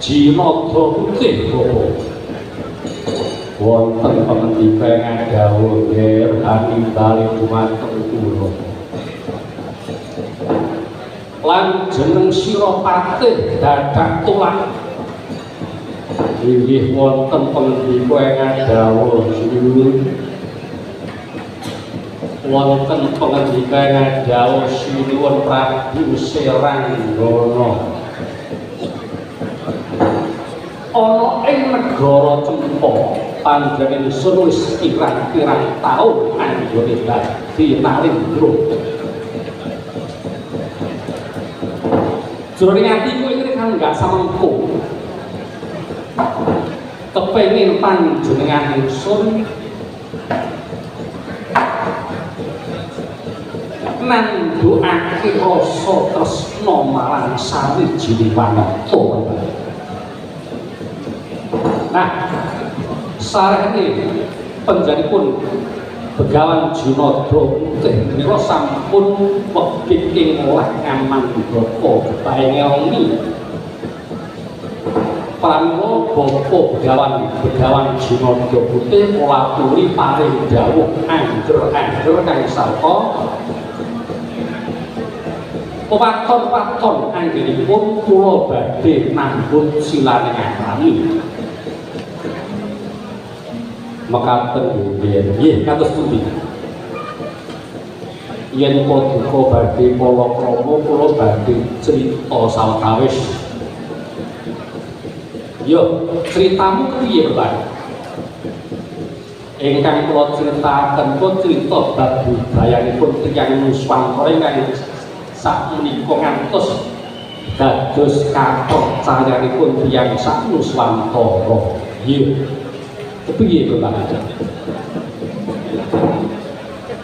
Jinata putih wonten pamendika dawuh ger hanimbali dumateng kula lan jeneng sira patih dadak tulak inggih wonten pamendika dawuh sinuwun wonten pamendika dawuh sinuwun Prabu Seranggana ana ing negara Cempa panjenengan wis kirang-kirang taun anggone dadi narendra. Jroning atiku iki kan enggak samengko. Kepengin panjenengan ingsun nandhukake rasa tresna marang sawijining wanita. Nah, sarene panjenenganipun Begawan Jinata Putih menika sampun wekit ing olah ngaman bapa paengi pramila Bapa Begawan Jinata Putih polaturi paring dawuh angger-angger kang saka paton-paton anggenipun kula badhe nambut silane ngarani mekaten nggih kados pundi yen paduka badhe palakrama kula badhe crita sawetawis yo critamu piye Bapak ingkang kula critakaken pun crita bab budayanipun tiyang Nuswantara ingkang sakmenika ngantos dados kapercayanipun tiyang sak Nuswantara nggih kepiye Bapak?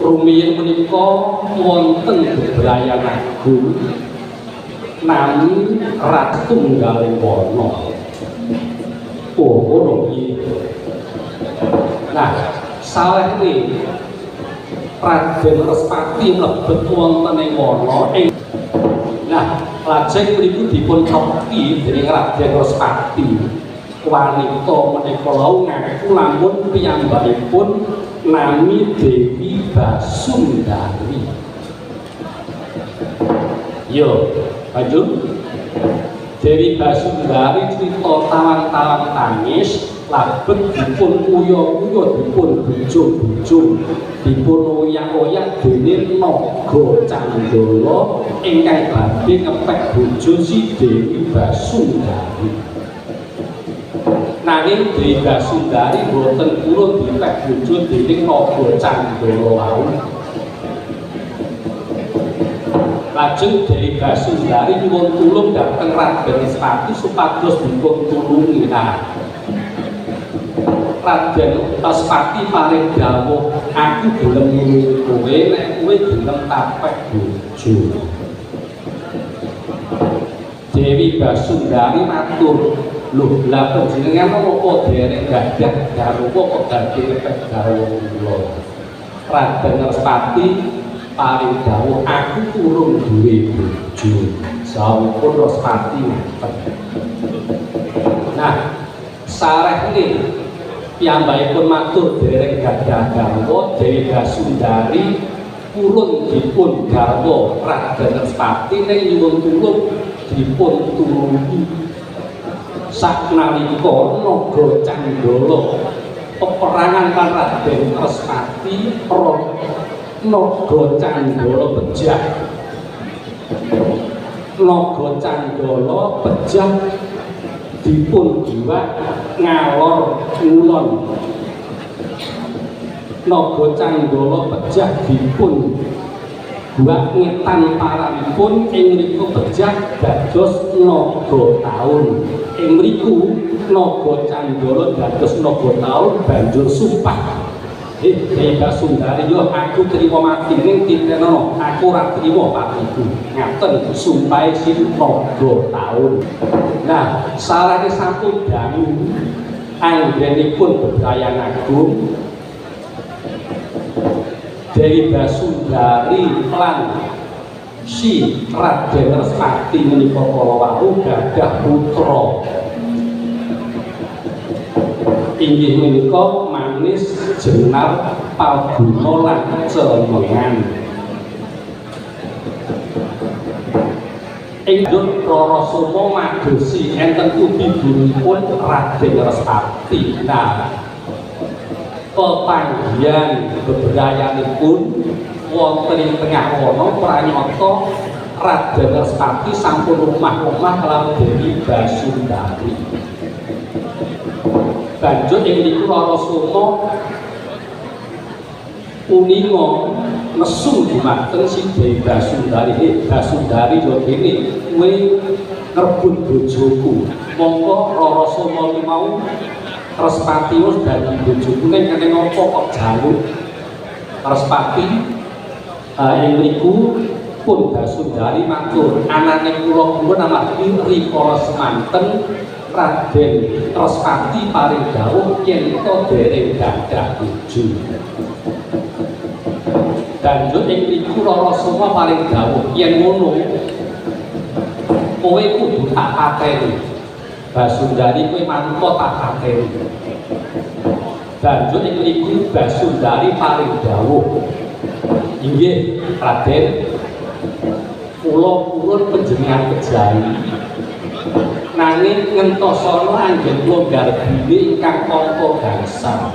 Rumiyin menika wonten bebrayan agung nami Ratunggaling Wana. Oh, ngono iki. Nah, salehne Raden Respati mlebet wonten ing wana ing nah, lajeng mriku dipun topi dening Raden Respati. Wanita menika wau ngaku lamun piyambakipun nami Dewi Basundari. Yo, lanjut. Dewi Basundari cerita tawang-tawang tangis labet dipun uya-uya dipun bujung-bujung dipun oyak-oyak dene Naga Candala ingkang badhe ngepek bojo si Dewi Basundari. Nanging Dewi Basundari boten purun dipek bojo dening Naga Candala wau. Lajeng Dewi Basundari nyuwun tulung dhateng Raden Respati supados dipun tulungi. Raden Respati paring dawuh, aku gelem nulungi kowe nek kowe gelem tapek bojo. Dewi Basundari matur, lho lha panjenengan apa dereng gadah garwa kok dadi ngepek garwa kula. Raden Respati paring dawuh, aku urung duwe bojo. Sawetara Respati ngaten. Nah, sarehne piyambakipun matur dereng gadah garwa, Dewi Basundari purun dipun garwa Raden Respati ning nyuwun tulung dipun tulungi. Saknalika Naga Candala peperangan kan Raden Respati Naga Candala pejah. Naga Candala pejah dipun jiwak ngalor ngulon. Naga Candala pejah dipun buat ngetan paranipun ing mriku pejah dados naga taun. Ing mriku Naga Candala dados naga taun banjur sumpah. Dewi Basundari yo aku trima mati ning titenono, aku ora trima patiku. Ngaten sumpahe si naga taun. Nah, salahé sampun dangu anggenipun bebrayan agung Dewi Basundari lan si Raden Respati menika kala wau gadah putra. Inggih menika Manis, Jenar, Palguna lan Cemengan. Ingkang Rara Soma madosi enten putibunipun Raden Respati. Nah, pepanggihan bebrayanipun wonten ing tengah wana pranyata Raden Respati sampun rumah-rumah kelawan Dewi Basundari. Banjur ing niku Rara Soma uninga nesu dumateng si Dewi Basundari. Basundari yo kene kowe ngrebut bojoku. Monggo Rara Soma ki mau Respati wis dadi bojoku ning kene ngopo kok jaluk. Respati ing mriku pun Basundari matur, anane kula kuwun amargi rikala semanten Raden Respati paring dawuh yen to dereng gadah bojo. Banjur ing mriku Rara Soma paring dawuh yen ngono kowe kudu tak pateni. Basundari kowe manut tak pateni. Banjur ing mriku Basundari paring dawuh, inggih Raden, kula purun panjenengan kejawi nanging ngentosana anggen kula garbine ingkang angka gangsal.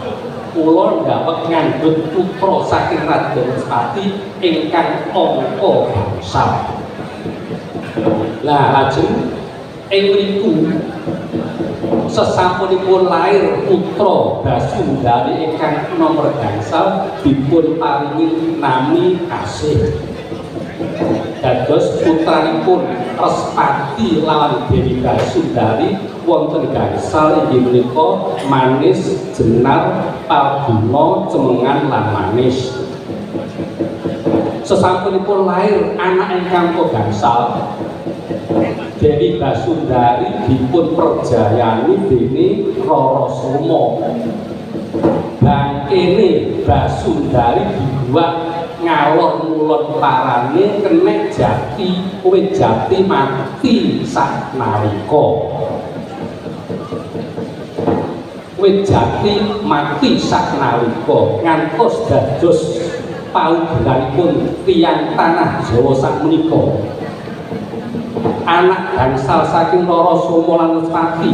Kula ndawek ngandhut putra saking Raden Respati ingkang angka gangsal. Lah lajeng ing mriku sesampunipun lair putra Basundari ingkang nomor gangsal dipun paringi nami Kasih. Dados putranipun Respati lawan Dewi Basundari wonten gangsal inggih menika Manis, Jenar, Palguna, Cemengan lan Manis. Sesampunipun lair anak ingkang gangsal, Dewi Basundari dipun perjayani déning Rara Soma. Bangkene Basundari dibuat ngalor ngulon parane kenek jati, kowe jati mati saknalika. Kowe jati mati saknalika ngantos dados paugeranipun tiyang tanah Jawa sakmenika. anak gangsal saking Rara Soma lan Respati.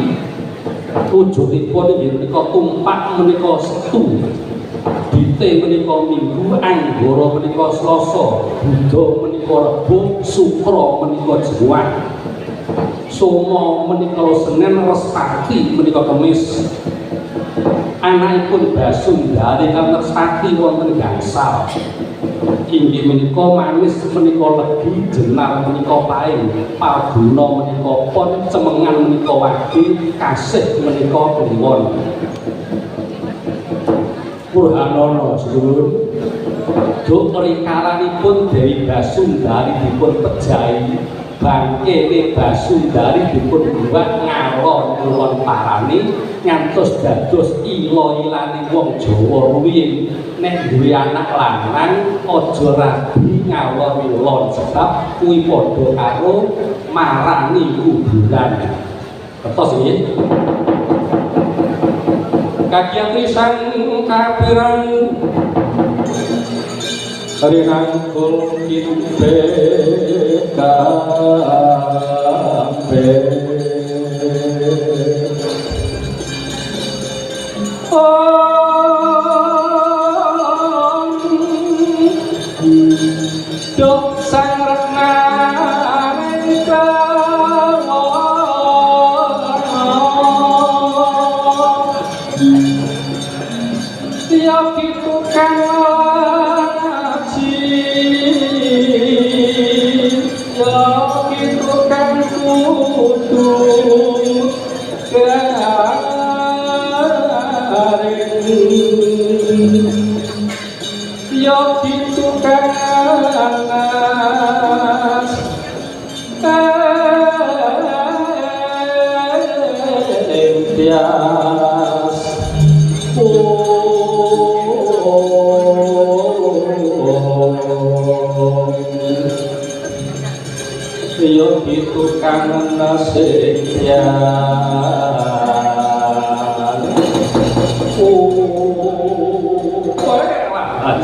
Wujudipun inggih menika tumpak menika Setu. Dite menika Minggu, Anggara menika Selasa, Buda menika Rebo, Sukra menika Jumat. Soma menika Senin, Respati menika Kamis. Anakipun Basundari kang Respati wonten gangsal. Inggih menika Manis menika Legi, Jenar menika Paing, Paguna menika Pon, Cemengan menika Wadi, Kasih menika Kliwon. Purhanana sedulur, duk rikalanipun Dewi Basundari dipun pejahi, bangkene Basundari dipun buat ngalor kulon parani ngantos dados ila-ilane wong Jawa rumiyin nek duwe anak lanang aja rabi ngalor ilon sebab kuwi padha karo marani kuburan. Kertos nggih. Kagian risan kapiran rinangkul kimbe kabeh dok sang renang tiap itu kan ngaji tiap itu kan kudu garing tiap itu kan tias yo itu kangen nasihyan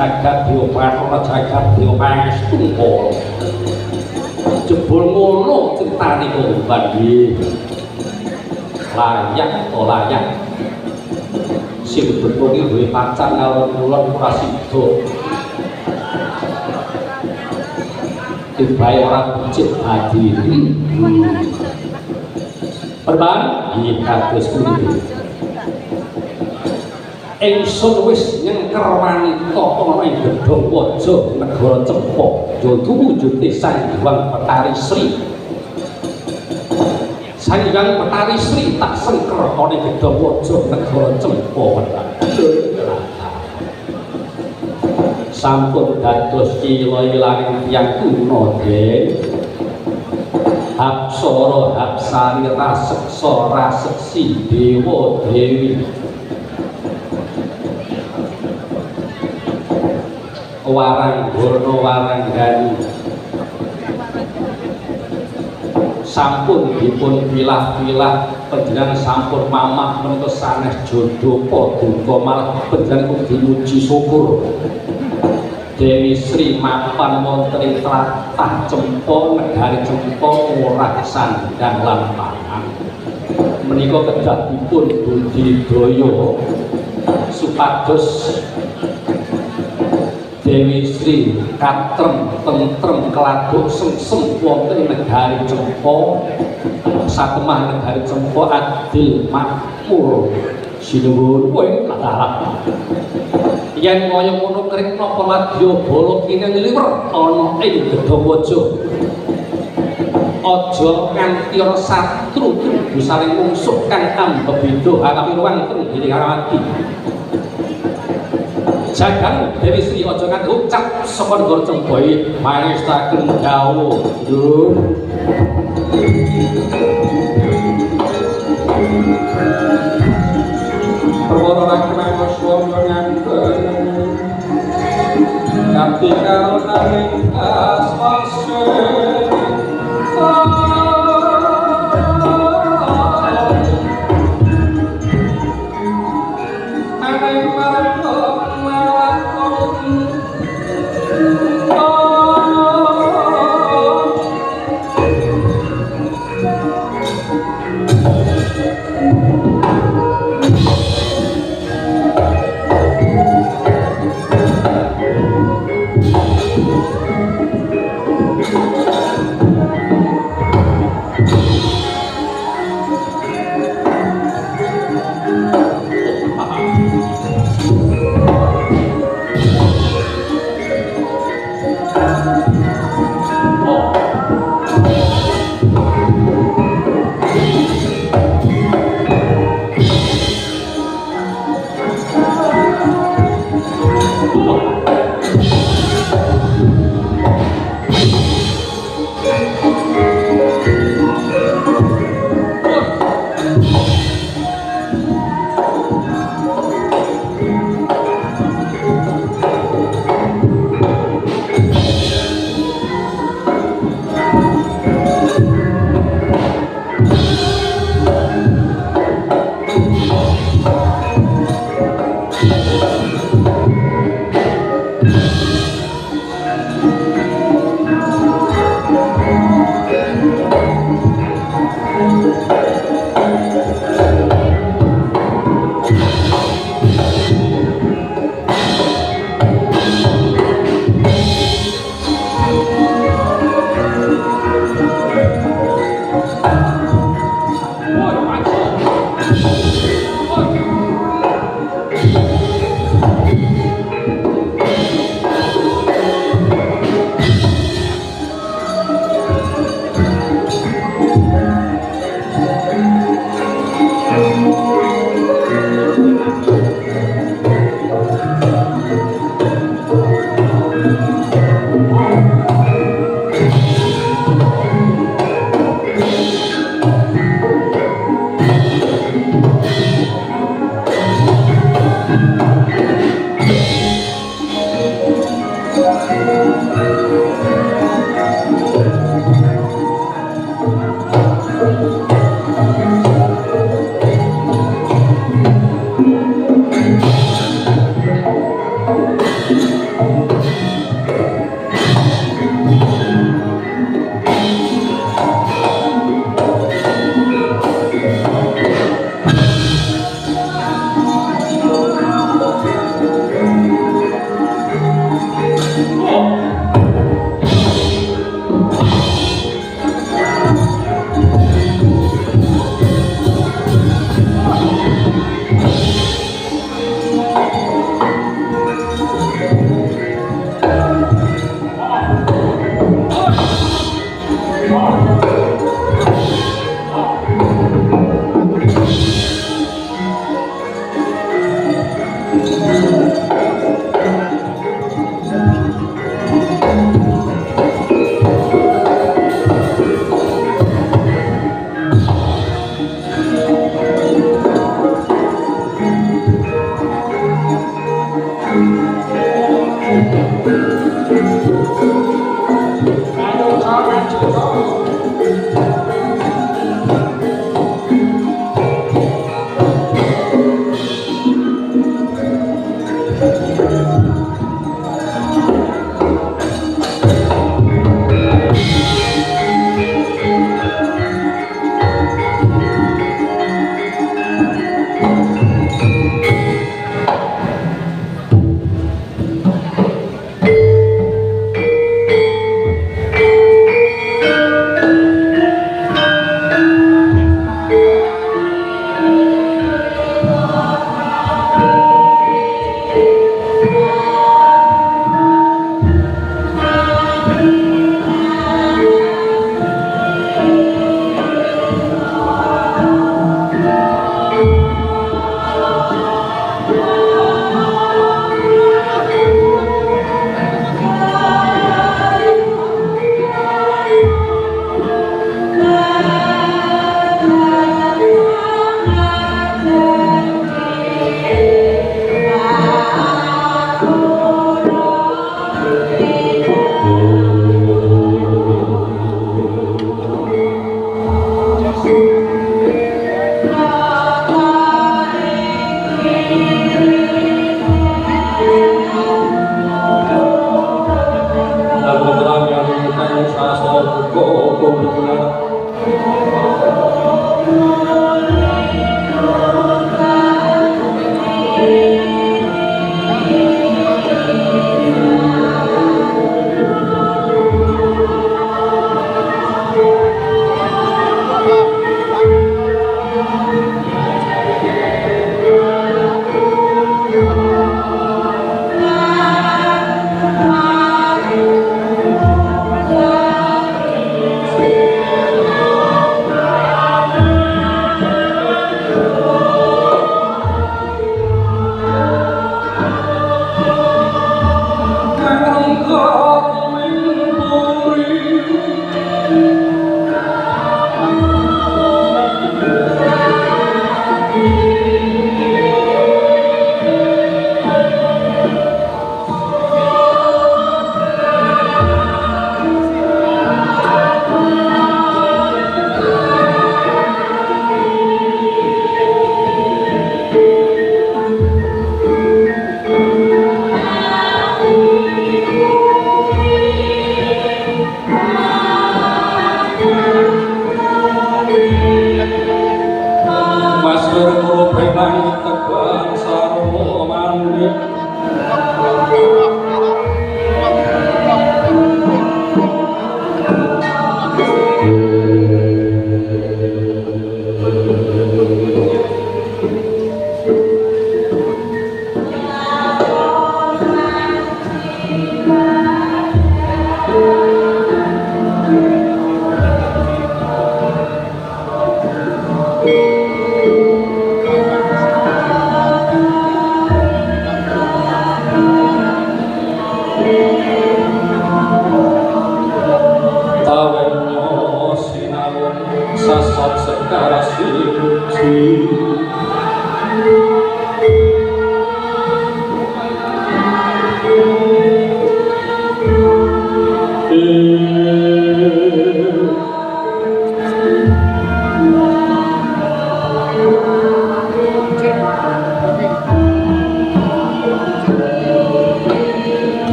jagat diopat jagat diopas tungkol jebul ngono ceritane korban iki layak to layak sing betul iki duwe pacar ngalor-ngulon ora sida dibae ora becik hati perban iki kados pundi ingsun wis nyengker wanita ana ing gedhong waja negara Cempok yo wujude Sang Hyang Petari Sri Sang Hyang Petari Sri tak sengker ana ing gedhong waja negara Cempok sampun dados ila-ilaning tiyang tuna den Apsara Hapsari raseksa raseksi dewa dewi warang burna warang gani sampun dipun pilah-pilah panjenengan sampun mamah menika sanes jodho paduka malah panjenengan kudu dimuji syukur Dewi Sri mapan wonten ing tlatah Cempo negari Cempo ora sandang lan pangan menika kedah dipun budidaya supados Dewi Sri katrem tentrem keladuk sengsem wonten ing negari Cempo satemah negari Cempo adil makmur sinuwun kowe kathah yen kaya ngono krik napa ladya bala kene liwer ana ing Gedhawaja aja nganti ana satru kudu saling mungsuh kang ambebeda hakapiruang tenggene karawati jagang Dewi Sri aja nganti ucap saka negara Cempo iki mangestaken dawuh Dur perkara rakyat waswa menganten kanthi karo nanging asmase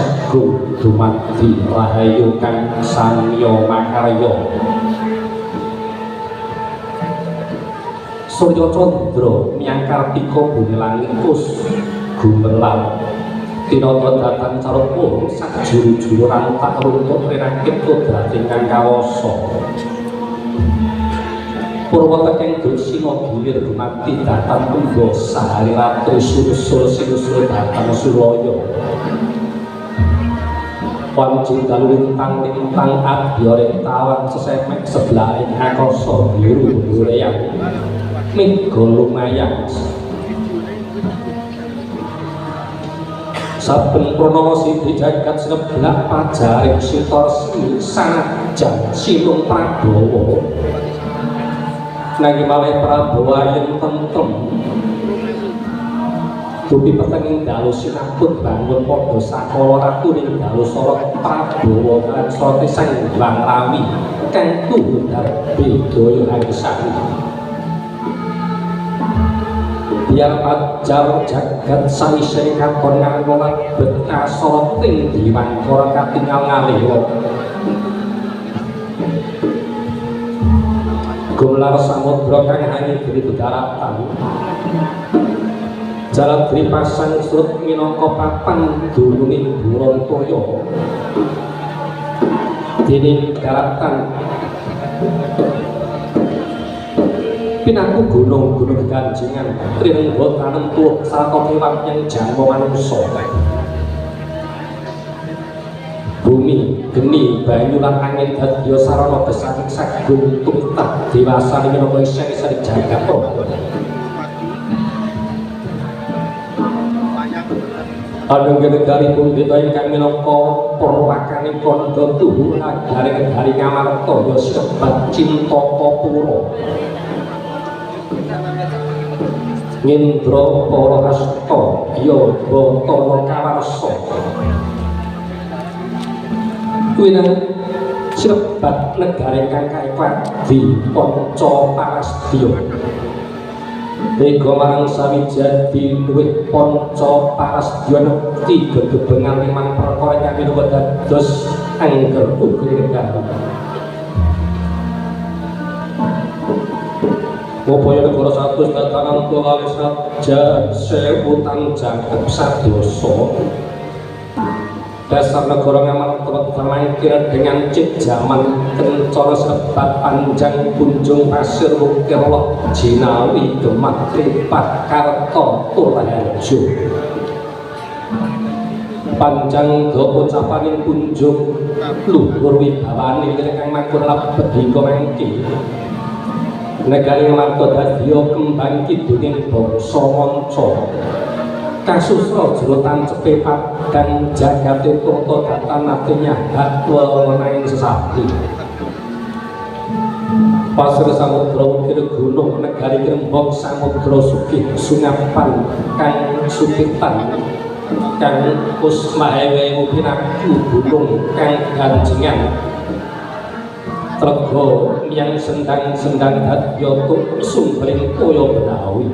sego dumadi rahayu kang samiya makarya Surya Candra miangkar pika bumi langit kus gumelar tinata datan carpa sajuru-juru rantak runtut rinakit kodrat ingkang kawasa Purwa tekeng dosina gilir dumati datan tungga sahari ratri susul sinusul datan sulaya Wanci dalintang lintang adhyaring tawan sesemek sebelah ing akasa biru dureyang mega lumayang saben purnama sidi jagat sebelah pajaring sitor sanajan silung Prabawa nanging malih Prabawa yen tentrem dupi petenging dalu sinaput bangun padha sakala ratu ning dalu sorok Prabawa lan soroti sang Hyang Rawi kang tundhar bedaya angsani biar pajar jagat saisai katon ngangolat bekasara ting diwangkara katingal ngaliwa gumelar samudra kang hanyut di daratan jalan pasang surut minangka papan dununging Burontaya dene daratan pinaku gunung-gunung ganjengan rinengga tanem tuwuh sarta kliwat yang janma manungsa bumi geni banyu lan angin dadya sarana besaring sagung tumtah dewasa minangka isih jagat Anunggalipun kita ingkang minangka perwakaning kandha tuhu agari-agari ngamarta ya sebat Cintapura Ngendra Parahasta ya Batara Kawarsa kuwi nang sebat negara ingkang kaepat di Pancaparastya Ega marang sawijadi luwih Pancaparastya nekti gegebengan limang perkara ingkang minangka dados angger ugi negara Upaya negara satus datanan kulawi saja sewutan jangkep sadoso dasar negara ngamarta termangkir dengan cip zaman kencana sebat panjang kunjung pasir wukir loh jinawi demak tripat karto Purworejo panjang go ucapaning kunjung luhur wibawani kang makur labet hingga mangki negari ngamarta dadya kembang kiduning bangsa manca kasusra jero tancepe padang jagate turta datan artinya hak wewenanging sesapi pasir samudra ukir gunung negari grembok samudra sugih sungapan kang sukitan kang kusmahewe pinaku gunung kang ganjengan Trego yang sendang-sendang dadya tuk sumbering kaya benawi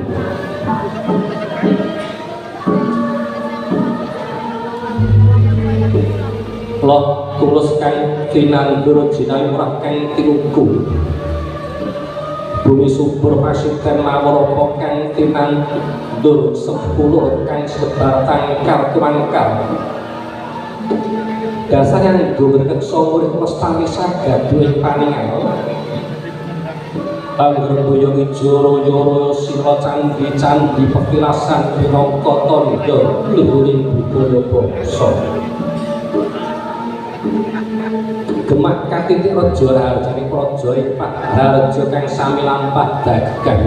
Loh tulus kang tinandur jinawi murah kang tinuku bumi subur pasiten mawarapa kang tinandur sepuluh kang sebar tangkar tumangkar dasar yang dungger somurih lestari sagad duwe paningan angger boyo ijo royo sira candi pekilasan minangka tandha luhuring budaya bangsa gemak katitik raja harjane praja ipat harja kang sami lampah dagang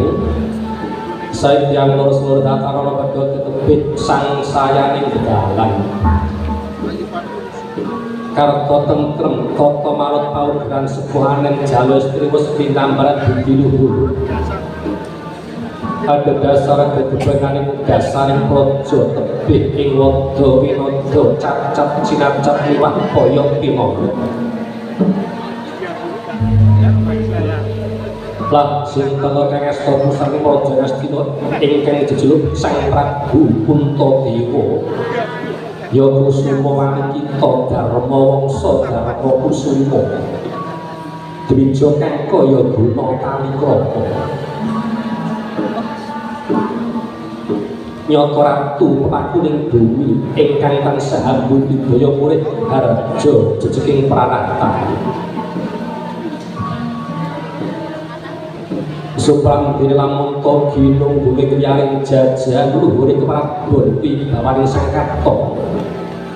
said yang lurus-lurus datarana pedhot tebit sang sayaning dalan karto tentrem toto marut paugeran sepuhanen jalur istriwus pinambaran budi luhur ada dasar kegebenganing dasaring projo tebih ing wada winada cacat cinacap liwat boyong pimo lah sintana kang asta pusane praja Ngastina ingkang jejuluk Sang Prabu Puntadewa ya kusuma wani kita dharma wangsa dharma kusuma dwija kang kaya guna kalikrama nyata ratu pemakuning bumi ingkang tansah ambut daya murid harja jejeking pranata Supran dene lamun to ginung bumi kriyaring jajan luhuring Prabon pibawaning sang katon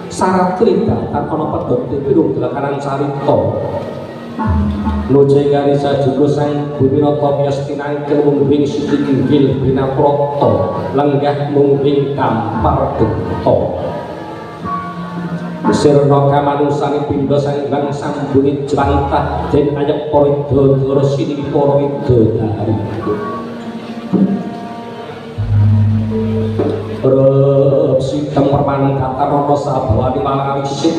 saratri datan ana pedhote pirung delakaran carita Loje garisa juga sang Buminata Myastinangken mungging siti inggil Brinaprata lenggah mungging Kampar Dutta Sirna kamanungsani pindha sang Hyang Sambuni jlantah den ayek paridadara sining para widodari Rep sidang permanen katarana sabawani malawisit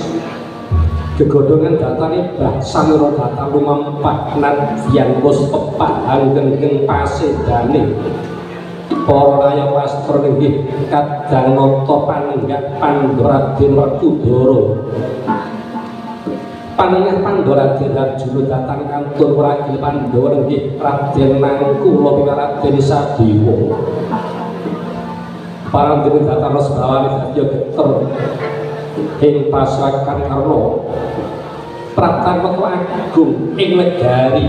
gegodongan datane Mbah Samira Datan lumampah nadyan wis pepahan genging pasedane para raya wastra inggih kadang nata panenggak Pandharaden Werkudara panengah Pandharaden Arjuna Datan kantun Ragil Pandhawa inggih Raden Nangkula Raden Sadewa Parandene Datan sebawani dadi geter ing pasrakan karna Pratama Agung ing negari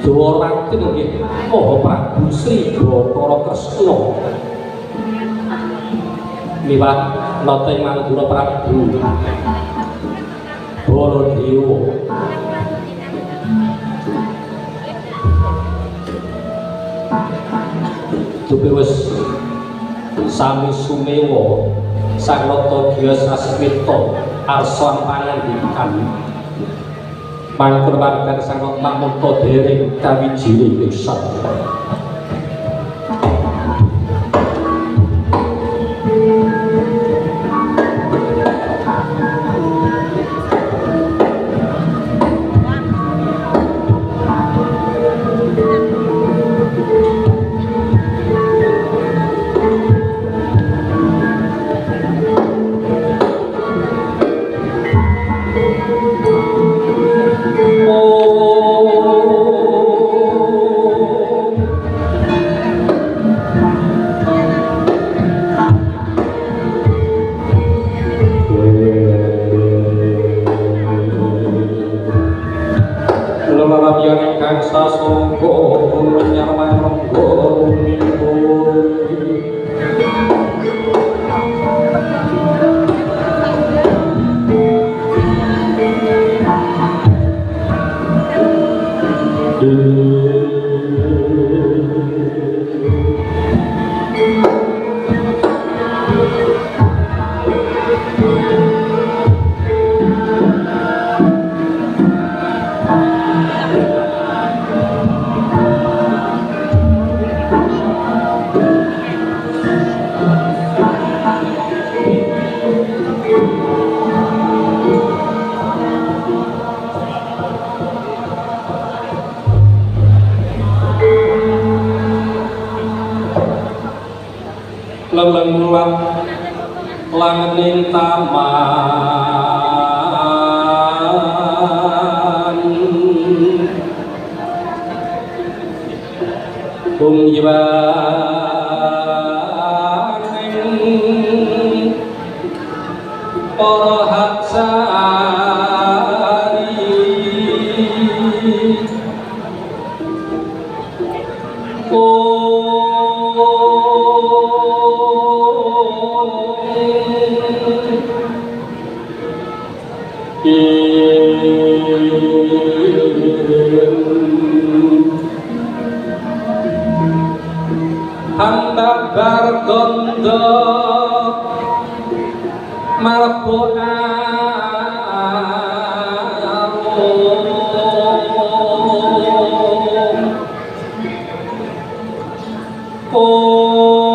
Dwarawati nggih Maha Prabu Sri Bathara Kresna liwat nata ing Manggura Prabu Baladewa dupe wis sami sumewa sang nata Dya Sasmita arsa pangandikan mangkur wargan sang nata dereng kawijine pisan leleng langening taman kumyiwaning para hatsari Hamba bargondo marpo arum